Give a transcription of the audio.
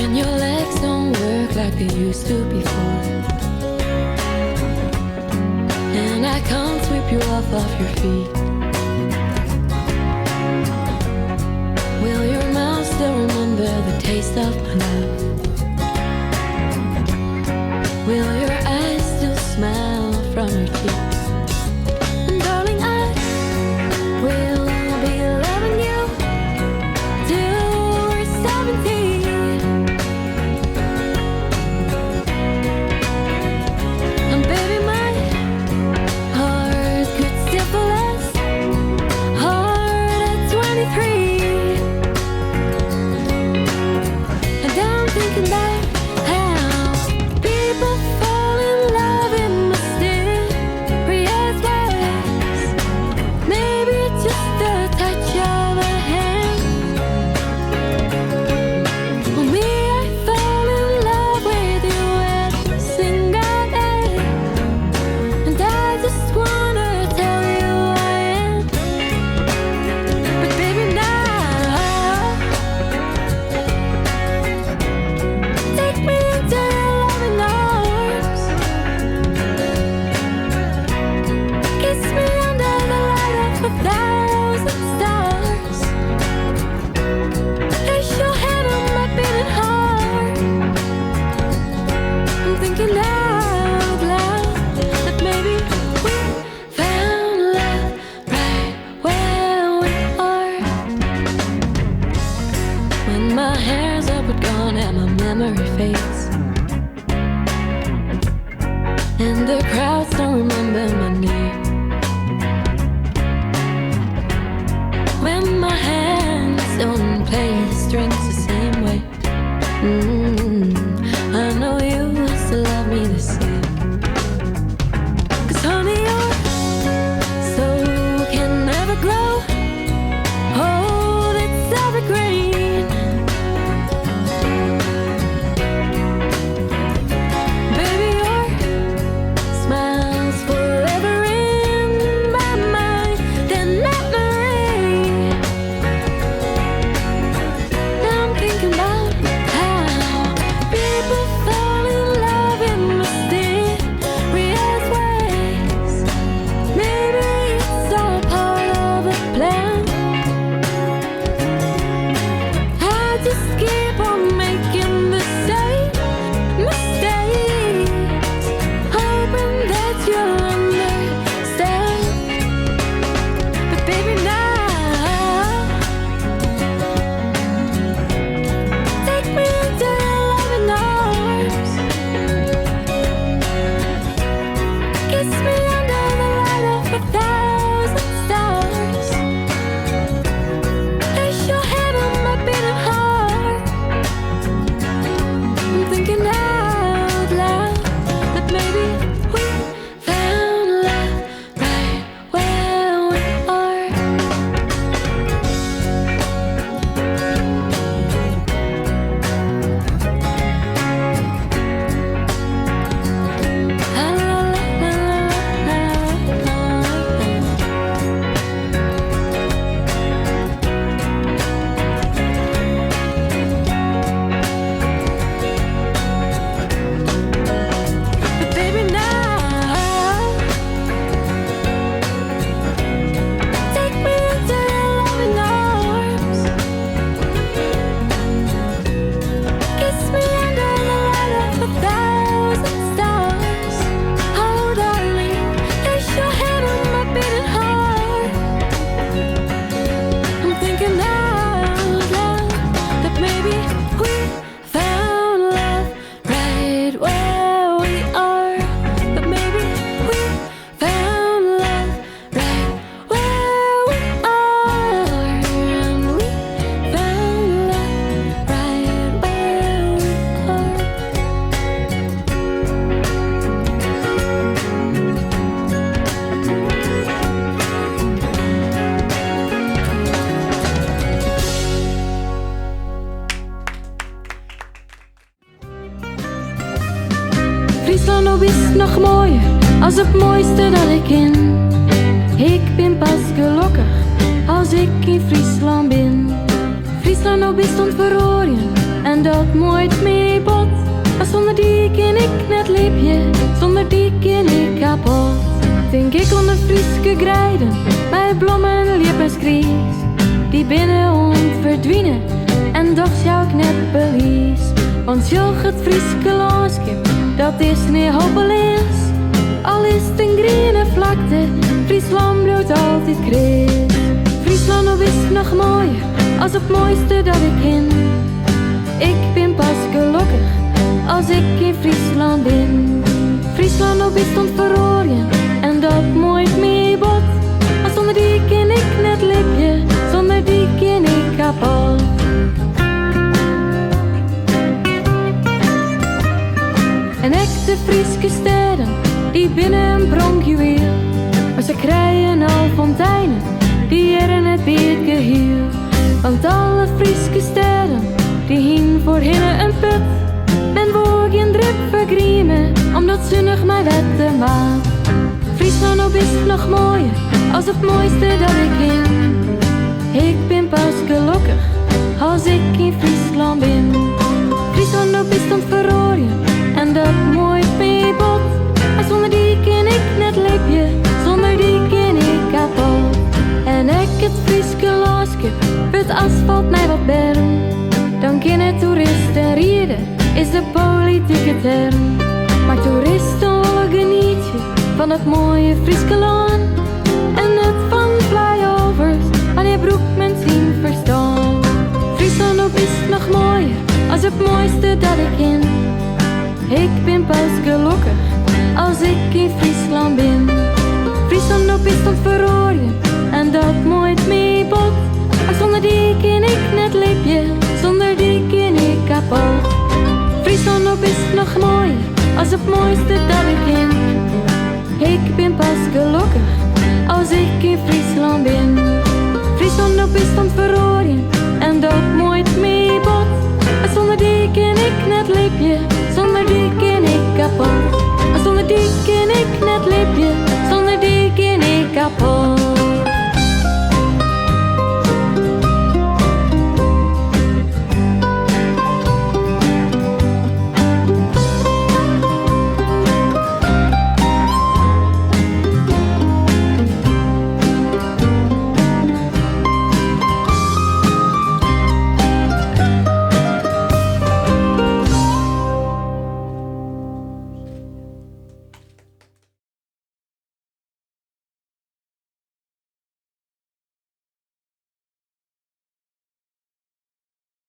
when your legs don't work like they used to before, and I can't sweep you off your feet. Will your mouth still remember the taste of my love? Will your eyes still smile from your cheeks? And darling, I will be loving you till we're 70. And baby, my heart could still feel less hard at 23. And I'm thinking about how people fall in love in mysterious ways. Maybe just a touch of a hand. Well, me, I fall in love with you every single day, and I just wanna tell you I am. But baby, now take me into your loving arms. Kiss me under the light of 1,000 stars. Place your head on my beating heart. I'm thinking out loud that maybe we found love right where we are. When my hair's up but gone and my memory fades, and the crowds don't remember my name. When my hands don't play the strings the same way, I know you will still love me the same. 'Cause honey, your soul can never grow old, it's evergreen. Baby, your smile's forever in my mind, then memory. Now I'm thinking about how people fall in love in mysterious ways. Maybe it's all part of a plan. I just keep on making the same mistakes, hoping that you'll understand. But baby, now take me into your loving arms. Kiss me under the light of 1,000 stars. Place your head on my beating heart. I'm thinking out loud that maybe we found love right where we are. La la la la la la. But baby, now take me into your loving arms. Kiss me under the light of 1,000 stars. Oh, darling, place your head on my beating heart. I'm thinking out loud that maybe we found love right where we are. But maybe we found love right where we are. And we found love right where we are. Friesland op is nog mooier als het mooiste dat ik ken. Ik ben pas gelukkig als ik in Friesland ben. Friesland op is ontverrooien en dat mooit mee bot. Maar zonder die ken ik net leefje, zonder die ken ik kapot. Denk ik om de Frieske grijden, mijn blommen liepensgries, die binnen onverdwijnen en toch zou ik net belies. Want joch het Frieske landschap, dat is niet hopeloos. Al is het een groene vlakte, Friesland bloeit altijd kreeg. Friesland op is nog mooier, als het mooiste dat ik ken. Ik ben pas gelukkig, als ik in Friesland ben. Friesland op is stond verrooien, en dat mooit mee bot. Maar zonder die ken ik net lipje, zonder die ken ik kapot. En echte Frieske steden, die binnen een pronkjuweel. Maar ze krijgen al fonteinen, die er in het beet gehiel. Want alle Frieske steden, die hien voor hinnen een put. Ben woog in drip vergriemen, omdat ze nog mij wetten maat. Friesland op is nog mooier, als het mooiste dat ik ken. Ik ben pas gelukkig, als ik in Friesland ben. Friesland op is stond verrooien, en dat mooit mee bot. Maar zonder die ken ik net leefje, zonder die ken ik kapot. En ik het Frieske landschap, het asfalt mij wat bern. Dan kennen toeristen rieden, is de politieke term. Maar toeristen willen genieten van het mooie Frieske land. En het van flyovers, wanneer broek men zien verstaan. Friesland op is nog mooier, als het mooiste dat ik ken. Ik ben pas gelukkig, als ik in Friesland ben. Friesland op is stond verrooien, en dat mooit mee bot. Maar zonder die ken ik net leefje, zonder die ken ik kapot. Friesland op is nog mooier, als het mooiste dat ik ken. Ik ben pas gelukkig, als ik in Friesland ben. Friesland op is